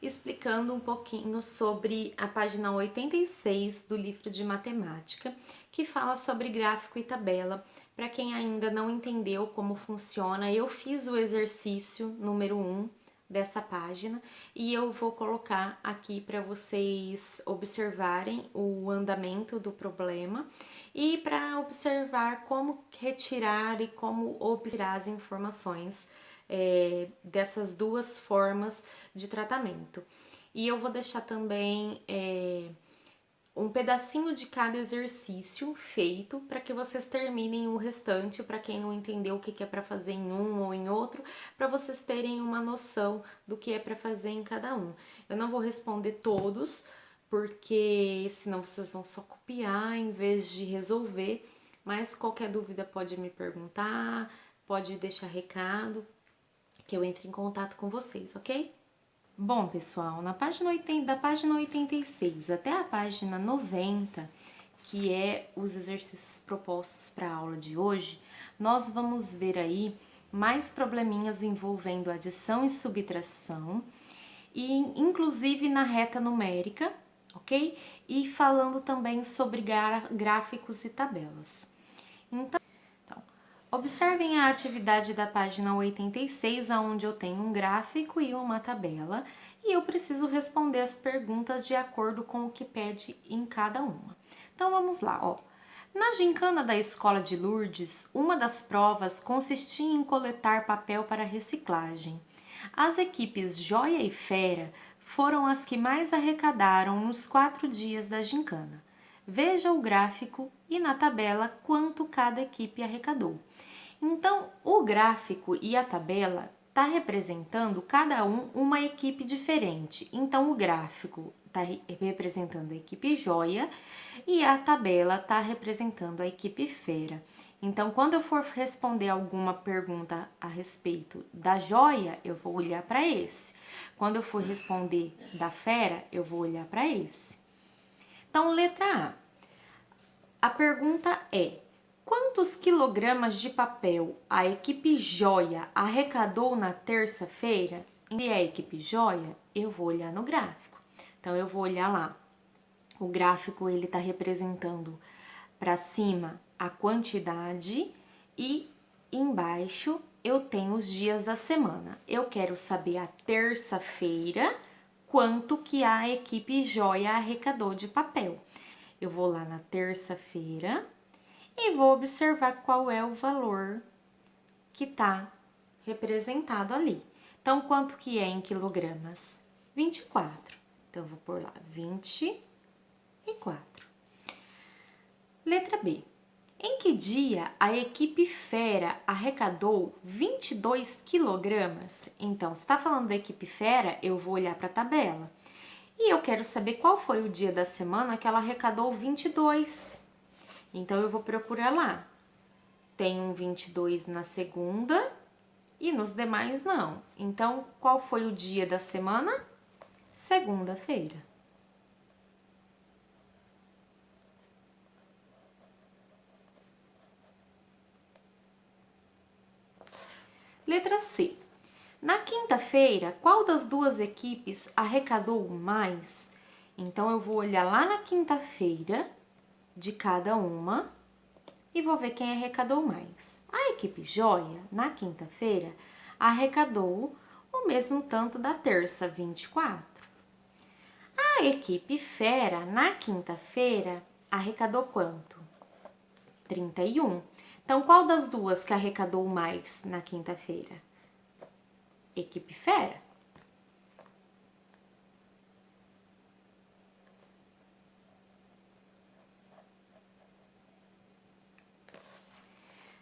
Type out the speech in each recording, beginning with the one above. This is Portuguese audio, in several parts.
explicando um pouquinho sobre a página 86 do livro de matemática, que fala sobre gráfico e tabela. Para quem ainda não entendeu como funciona, eu fiz o exercício número 1 dessa página e eu vou colocar aqui para vocês observarem o andamento do problema e para observar como retirar e como obter as informações dessas duas formas de tratamento. E eu vou deixar também um pedacinho de cada exercício feito para que vocês terminem o restante, para quem não entendeu o que é para fazer em um ou em outro, para vocês terem uma noção do que é para fazer em cada um. Eu não vou responder todos, porque senão vocês vão só copiar em vez de resolver, mas qualquer dúvida pode me perguntar, pode deixar recado, que eu entre em contato com vocês, ok? Bom, pessoal, da página 86 até a página 90, que é os exercícios propostos para a aula de hoje, nós vamos ver aí mais probleminhas envolvendo adição e subtração, e inclusive na reta numérica, ok? E falando também sobre gráficos e tabelas. Então, observem a atividade da página 86, onde eu tenho um gráfico e uma tabela, e eu preciso responder as perguntas de acordo com o que pede em cada uma. Então, vamos lá, ó. Na gincana da escola de Lourdes, uma das provas consistia em coletar papel para reciclagem. As equipes Joia e Fera foram as que mais arrecadaram nos 4 dias da gincana. Veja o gráfico e na tabela quanto cada equipe arrecadou. Então, o gráfico e a tabela está representando cada uma equipe diferente. Então, o gráfico está representando a equipe Joia e a tabela está representando a equipe Fera. Então, quando eu for responder alguma pergunta a respeito da Joia, eu vou olhar para esse. Quando eu for responder da Fera, eu vou olhar para esse. Então, letra A. A pergunta é: quantos quilogramas de papel a equipe Joia arrecadou na terça-feira? Se é a equipe Joia, eu vou olhar no gráfico. Então, eu vou olhar lá. O gráfico, ele tá representando para cima a quantidade e embaixo eu tenho os dias da semana. Eu quero saber a terça-feira quanto que a equipe Joia arrecadou de papel. Eu vou lá na terça-feira e vou observar qual é o valor que está representado ali. Então, quanto que é em quilogramas? 24. Então, eu vou pôr lá 24. Letra B. Em que dia a equipe Fera arrecadou 22 quilogramas? Então, se está falando da equipe Fera, eu vou olhar para a tabela. E eu quero saber qual foi o dia da semana que ela arrecadou 22. Então, eu vou procurar lá. Tem um 22 na segunda e nos demais não. Então, qual foi o dia da semana? Segunda-feira. Letra C. Na quinta-feira, qual das duas equipes arrecadou mais? Então, eu vou olhar lá na quinta-feira de cada uma e vou ver quem arrecadou mais. A equipe Joia, na quinta-feira, arrecadou o mesmo tanto da terça, 24. A equipe Fera, na quinta-feira, arrecadou quanto? 31. Então, qual das duas que arrecadou mais na quinta-feira? Equipe Fera.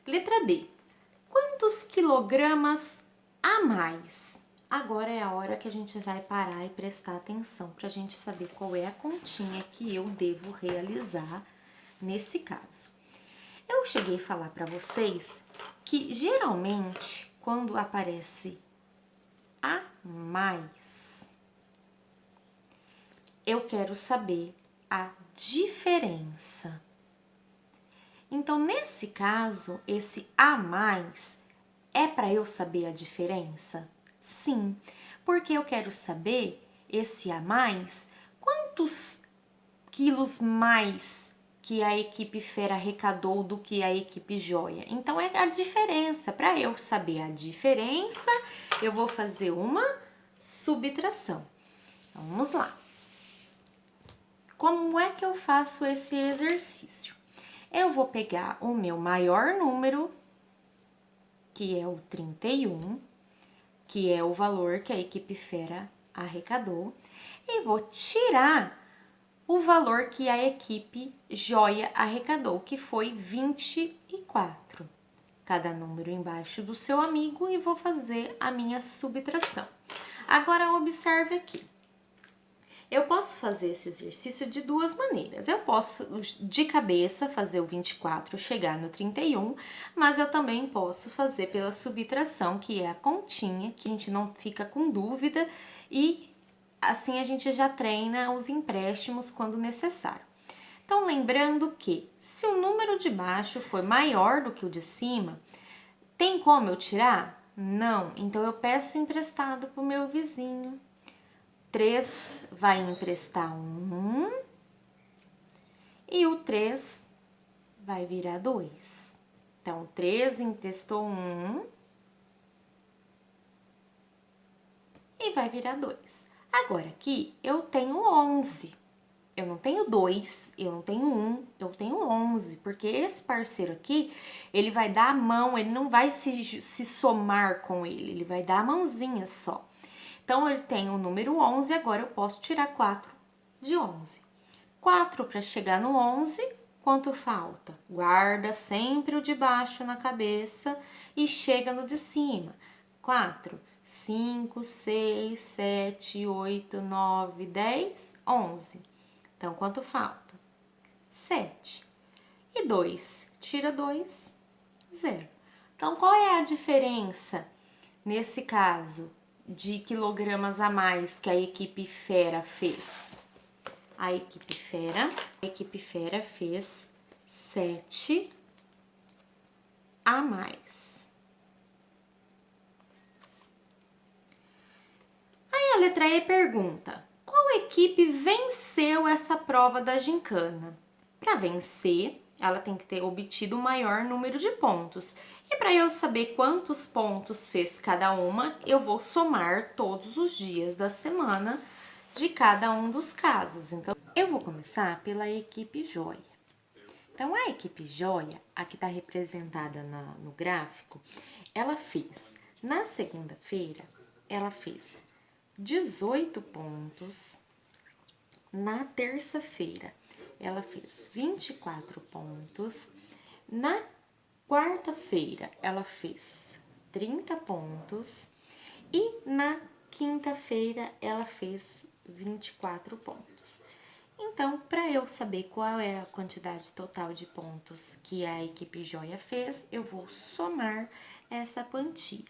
Letra D. Quantos quilogramas a mais? Agora é a hora que a gente vai parar e prestar atenção para a gente saber qual é a continha que eu devo realizar nesse caso. Eu cheguei a falar para vocês que geralmente quando aparece a mais, eu quero saber a diferença. Então, nesse caso, esse a mais é para eu saber a diferença? Sim, porque eu quero saber esse a mais, quantos quilos mais que a equipe Fera arrecadou do que a equipe Joia? Então, é a diferença. Para eu saber a diferença, eu vou fazer uma subtração. Então, vamos lá. Como é que eu faço esse exercício? Eu vou pegar o meu maior número, que é o 31, que é o valor que a equipe Fera arrecadou, e vou tirar o valor que a equipe Joia arrecadou, que foi 24. Cada número embaixo do seu amigo e vou fazer a minha subtração. Agora, observe aqui. Eu posso fazer esse exercício de duas maneiras. Eu posso, de cabeça, fazer o 24 chegar no 31, mas eu também posso fazer pela subtração, que é a continha, que a gente não fica com dúvida e assim a gente já treina os empréstimos quando necessário. Então, lembrando que se o número de baixo for maior do que o de cima, tem como eu tirar? Não. Então, eu peço emprestado pro meu vizinho. 3 vai emprestar 1 e o 3 vai virar 2. Então, 3 emprestou 1 e vai virar 2. Agora, aqui eu tenho 11. Eu não tenho 2, eu não tenho 1, eu tenho 11. Porque esse parceiro aqui, ele vai dar a mão, ele não vai se somar com ele vai dar a mãozinha só. Então, eu tenho o número 11, agora eu posso tirar 4 de 11. 4 para chegar no 11, quanto falta? Guarda sempre o de baixo na cabeça e chega no de cima. 4, 5, 6, 7, 8, 9, 10, 11. Então, quanto falta? 7. E 2? Tira 2, 0. Então, qual é a diferença, nesse caso, de quilogramas a mais que a equipe Fera fez? A equipe Fera fez 7 a mais. Aí a letra E pergunta: qual equipe venceu essa prova da gincana? Para vencer, ela tem que ter obtido o maior número de pontos. E para eu saber quantos pontos fez cada uma, eu vou somar todos os dias da semana de cada um dos casos. Então, eu vou começar pela equipe Joia. Então, a equipe Joia, a que está representada no gráfico, ela fez, na segunda-feira, ela fez 18 pontos. Na terça-feira, ela fez 24 pontos. Na quarta-feira, ela fez 30 pontos. E na quinta-feira, ela fez 24 pontos. Então, para eu saber qual é a quantidade total de pontos que a equipe Joia fez, eu vou somar essa quantia.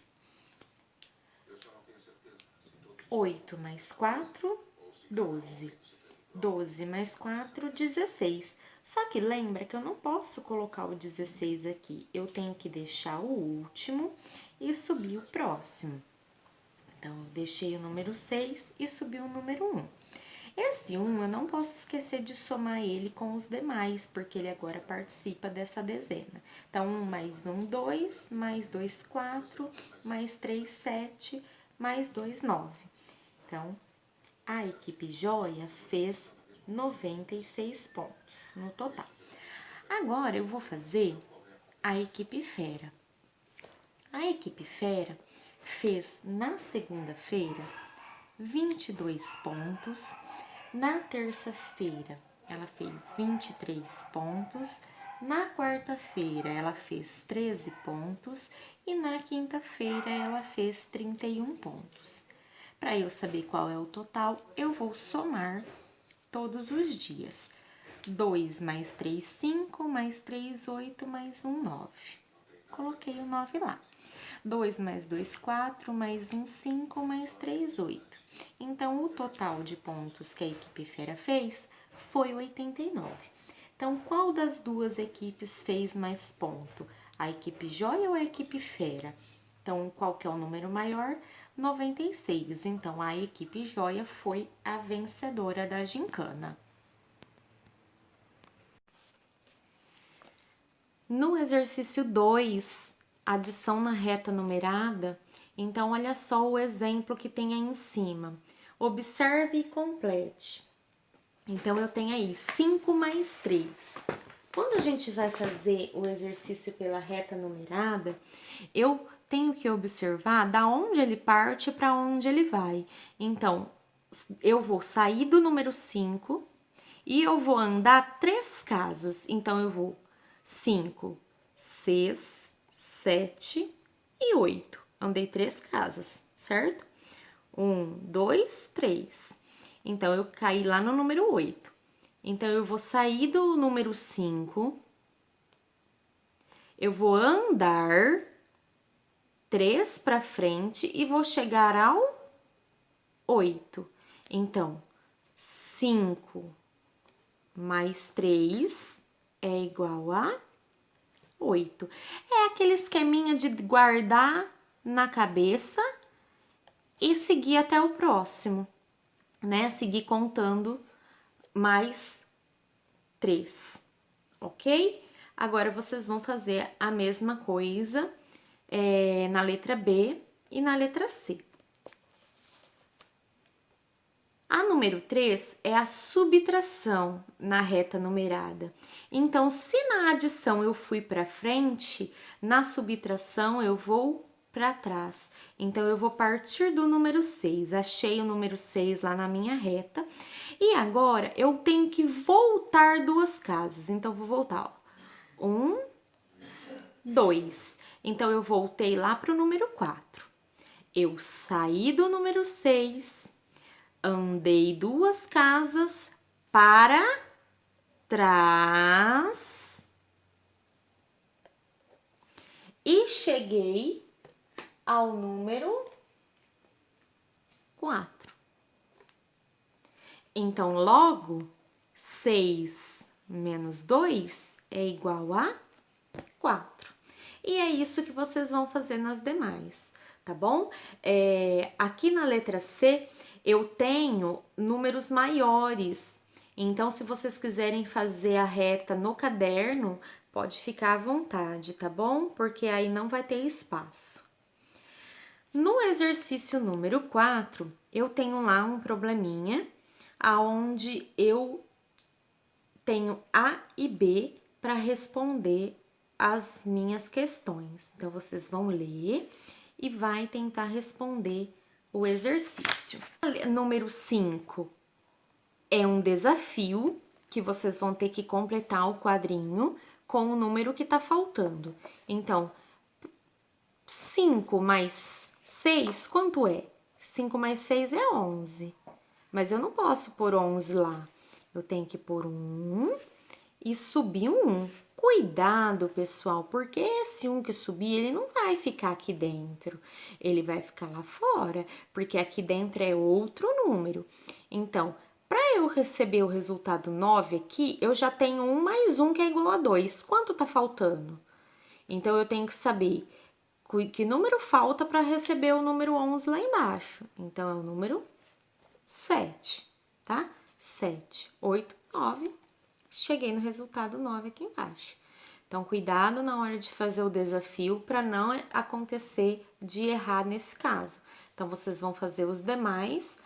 8 mais 4, 12. 12 mais 4, 16. Só que lembra que eu não posso colocar o 16 aqui. Eu tenho que deixar o último e subir o próximo. Então, eu deixei o número 6 e subi o número 1. Esse 1, eu não posso esquecer de somar ele com os demais, porque ele agora participa dessa dezena. Então, 1 mais 1, 2, mais 2, 4, mais 3, 7, mais 2, 9. Então, a equipe Joia fez 96 pontos no total. Agora, eu vou fazer a equipe Fera. A equipe Fera fez, na segunda-feira, 22 pontos. Na terça-feira, ela fez 23 pontos. Na quarta-feira, ela fez 13 pontos. E na quinta-feira, ela fez 31 pontos. Para eu saber qual é o total, eu vou somar todos os dias. 2 mais 3, 5, mais 3, 8, mais 1, 9. Coloquei o 9 lá. 2 mais 2, 4, mais 1, 5, mais 3, 8. Então, o total de pontos que a equipe Fera fez foi 89. Então, qual das duas equipes fez mais ponto? A equipe Joia ou a equipe Fera? Então, qual que é o número maior? 96. Então, a equipe Joia foi a vencedora da gincana. No exercício 2, adição na reta numerada, então olha só o exemplo que tem aí em cima. Observe e complete. Então, eu tenho aí 5 mais 3. Quando a gente vai fazer o exercício pela reta numerada, eu tenho que observar da onde ele parte para onde ele vai. Então, eu vou sair do número 5 e eu vou andar 3 casas. Então, eu vou 5, 6, 7 e 8. Andei 3 casas, certo? 1, 2, 3. Então, eu caí lá no número 8. Então, eu vou sair do número 5, eu vou andar 3 para frente e vou chegar ao 8. Então, 5 mais 3 é igual a 8. É aquele esqueminha de guardar na cabeça e seguir até o próximo, né? Seguir contando mais 3, ok? Agora, vocês vão fazer a mesma coisa na letra B e na letra C. A número 3 é a subtração na reta numerada. Então, se na adição eu fui para frente, na subtração eu vou para trás. Então, eu vou partir do número 6. Achei o número 6 lá na minha reta. E agora, eu tenho que voltar 2 casas. Então, eu vou voltar, ó. 1, 2. Então, eu voltei lá para o número 4. Eu saí do número 6. Andei 2 casas para trás e cheguei ao número 4. Então, logo, 6 menos 2 é igual a 4. E é isso que vocês vão fazer nas demais, tá bom? Aqui na letra C, eu tenho números maiores. Então, se vocês quiserem fazer a reta no caderno, pode ficar à vontade, tá bom? Porque aí não vai ter espaço. No exercício número 4, eu tenho lá um probleminha, aonde eu tenho A e B para responder as minhas questões. Então, vocês vão ler e vai tentar responder o exercício. Número 5 é um desafio que vocês vão ter que completar o quadrinho com o número que tá faltando. Então, 5 mais 6, quanto é? 5 mais 6 é 11. Mas eu não posso pôr 11 lá. Eu tenho que pôr 1 e subir um 1. Cuidado, pessoal, porque esse 1 que subir, ele não vai ficar aqui dentro. Ele vai ficar lá fora, porque aqui dentro é outro número. Então, para eu receber o resultado 9 aqui, eu já tenho 1 mais 1 que é igual a 2. Quanto tá faltando? Então, eu tenho que saber que número falta para receber o número 11 lá embaixo. Então, é o número 7, tá? 7, 8, 9. Cheguei no resultado 9 aqui embaixo. Então, cuidado na hora de fazer o desafio para não acontecer de errar nesse caso. Então, vocês vão fazer os demais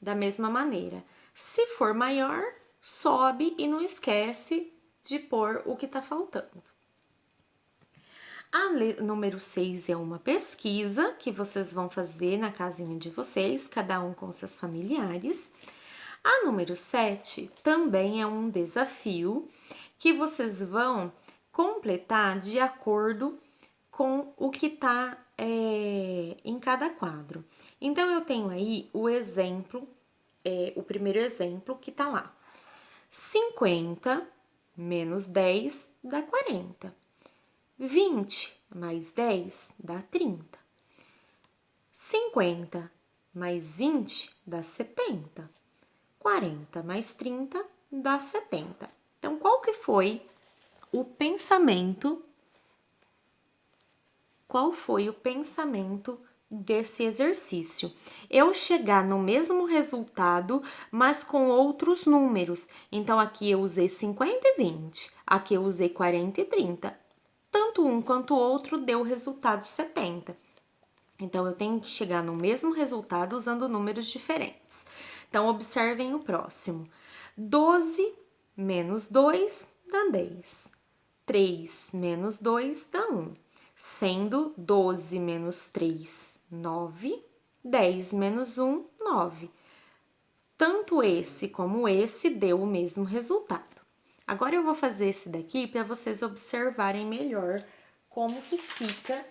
da mesma maneira. Se for maior, sobe e não esquece de pôr o que tá faltando. A número 6 é uma pesquisa que vocês vão fazer na casinha de vocês, cada um com seus familiares. A número 7 também é um desafio que vocês vão completar de acordo com o que tá em cada quadro. Então, eu tenho aí o exemplo, o primeiro exemplo que tá lá. 50 menos 10 dá 40. 20 mais 10 dá 30. 50 mais 20 dá 70. 40 mais 30 dá 70. Então, qual que foi o pensamento qual foi o pensamento desse exercício. Eu chegar no mesmo resultado, mas com outros números. Então, aqui eu usei 50 e 20, aqui eu usei 40 e 30. Tanto um quanto o outro deu o resultado 70. Então, eu tenho que chegar no mesmo resultado usando números diferentes. Então, observem o próximo. 12 menos 2 dá 10. 3 menos 2 dá 1. Sendo 12 menos 3, 9. 10 menos 1, 9. Tanto esse como esse deu o mesmo resultado. Agora eu vou fazer esse daqui para vocês observarem melhor como que fica,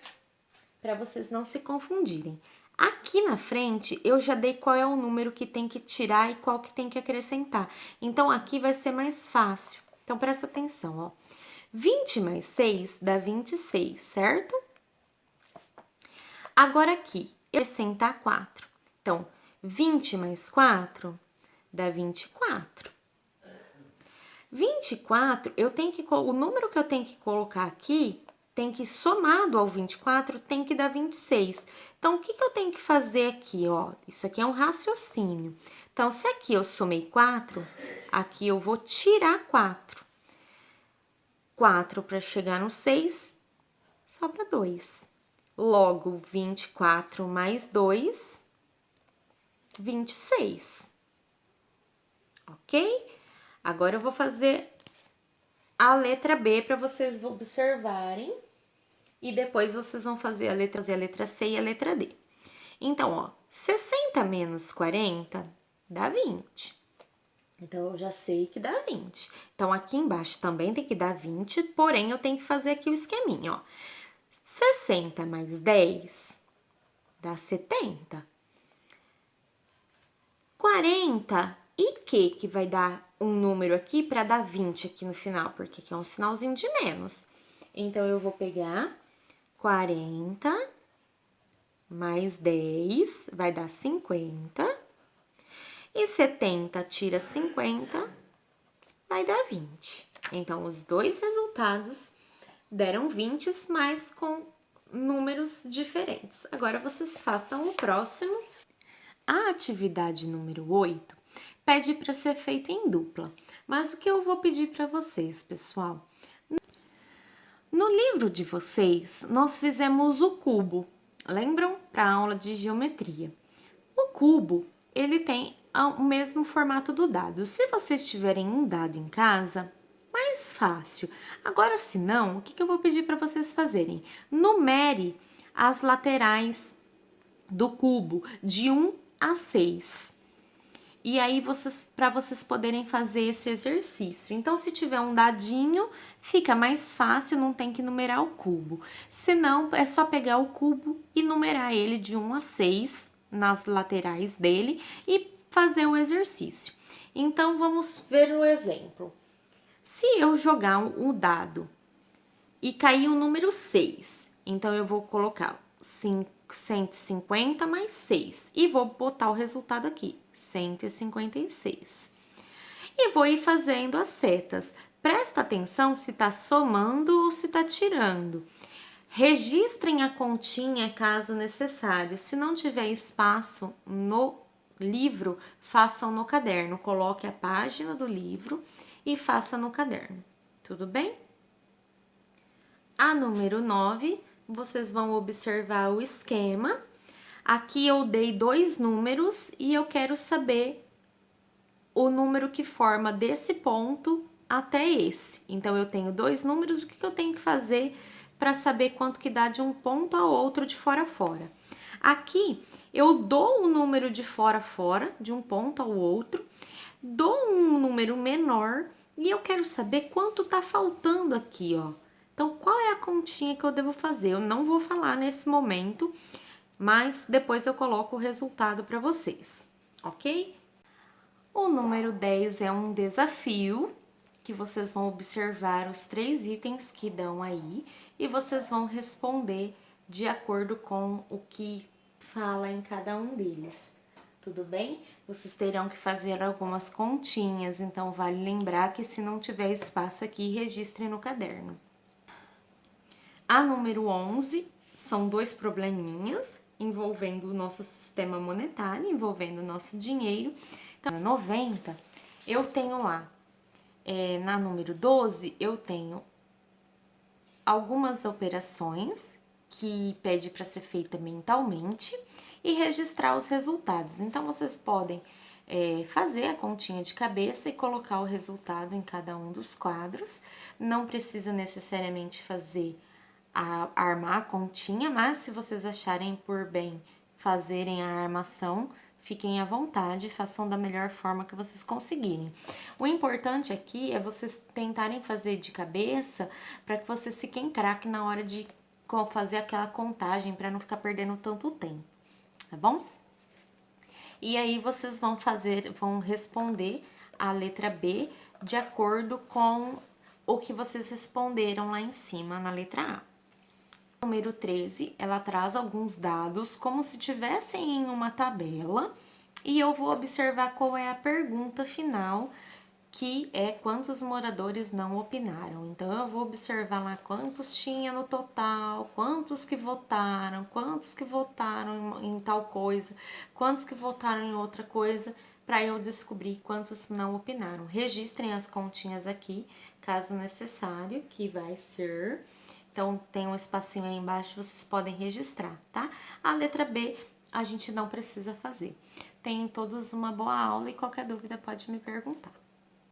para vocês não se confundirem. Aqui na frente, eu já dei qual é o número que tem que tirar e qual que tem que acrescentar. Então, aqui vai ser mais fácil. Então, presta atenção, ó. 20 mais 6 dá 26, certo? Agora aqui, eu acrescentar 4. Então, 20 mais 4 dá 24. 24, o número que eu tenho que colocar aqui tem que, somado ao 24, tem que dar 26. Então, o que eu tenho que fazer aqui, ó? Isso aqui é um raciocínio. Então, se aqui eu somei 4, aqui eu vou tirar 4. 4 para chegar no 6, sobra 2. Logo, 24 mais 2, 26. Ok? Agora eu vou fazer a letra B para vocês observarem. E depois vocês vão fazer a letra C e a letra D. Então, ó, 60 menos 40 dá 20. Então, eu já sei que dá 20. Então, aqui embaixo também tem que dar 20, porém, eu tenho que fazer aqui o esqueminha, ó. 60 mais 10 dá 70. 40, e que vai dar um número aqui para dar 20 aqui no final? Porque aqui é um sinalzinho de menos. Então, eu vou pegar 40 mais 10 vai dar 50. E 70 tira 50, vai dar 20. Então, os dois resultados deram 20, mas com números diferentes. Agora, vocês façam o próximo. A atividade número 8 pede para ser feita em dupla. Mas o que eu vou pedir para vocês, pessoal? No livro de vocês, nós fizemos o cubo. Lembram? Para a aula de geometria. O cubo, ele tem o mesmo formato do dado. Se vocês tiverem um dado em casa, mais fácil. Agora, se não, o que eu vou pedir para vocês fazerem? Numere as laterais do cubo de 1 a 6. E aí, para vocês poderem fazer esse exercício. Então, se tiver um dadinho, fica mais fácil, não tem que numerar o cubo. Se não, é só pegar o cubo e numerar ele de 1 a 6 nas laterais dele e fazer o exercício. Então, vamos ver o exemplo. Se eu jogar o dado e cair o número 6, então eu vou colocar 150 mais 6 e vou botar o resultado aqui, 156. E vou ir fazendo as setas. Presta atenção se tá somando ou se tá tirando. Registrem a continha caso necessário. Se não tiver espaço no livro, façam no caderno. Coloque a página do livro e faça no caderno. Tudo bem? A número 9, vocês vão observar o esquema. Aqui eu dei 2 números e eu quero saber o número que forma desse ponto até esse. Então, eu tenho 2 números, o que eu tenho que fazer para saber quanto que dá de um ponto ao outro de fora a fora? Aqui, eu dou o número de fora a fora, de um ponto ao outro, dou um número menor e eu quero saber quanto tá faltando aqui, ó. Então, qual é a continha que eu devo fazer? Eu não vou falar nesse momento, mas depois eu coloco o resultado para vocês, ok? O número 10 é um desafio, que vocês vão observar os 3 itens que dão aí e vocês vão responder de acordo com o que fala em cada um deles. Tudo bem? Vocês terão que fazer algumas continhas, então vale lembrar que se não tiver espaço aqui, registre no caderno. A número 11 são dois probleminhas envolvendo o nosso sistema monetário, envolvendo o nosso dinheiro. Então, na 90, eu tenho lá, na número 12, eu tenho algumas operações que pede para ser feita mentalmente e registrar os resultados. Então, vocês podem fazer a continha de cabeça e colocar o resultado em cada um dos quadros. Não precisa necessariamente armar a continha, mas se vocês acharem por bem fazerem a armação, fiquem à vontade, façam da melhor forma que vocês conseguirem. O importante aqui é vocês tentarem fazer de cabeça para que vocês fiquem craque na hora de fazer aquela contagem, para não ficar perdendo tanto tempo, tá bom? E aí vocês vão responder a letra B de acordo com o que vocês responderam lá em cima na letra A. Número 13, ela traz alguns dados como se tivessem em uma tabela e eu vou observar qual é a pergunta final, que é quantos moradores não opinaram. Então, eu vou observar lá quantos tinha no total, quantos que votaram em tal coisa, quantos que votaram em outra coisa, para eu descobrir quantos não opinaram. Registrem as continhas aqui, caso necessário, que vai ser... Então, tem um espacinho aí embaixo, vocês podem registrar, tá? A letra B, a gente não precisa fazer. Tenham todos uma boa aula e qualquer dúvida pode me perguntar.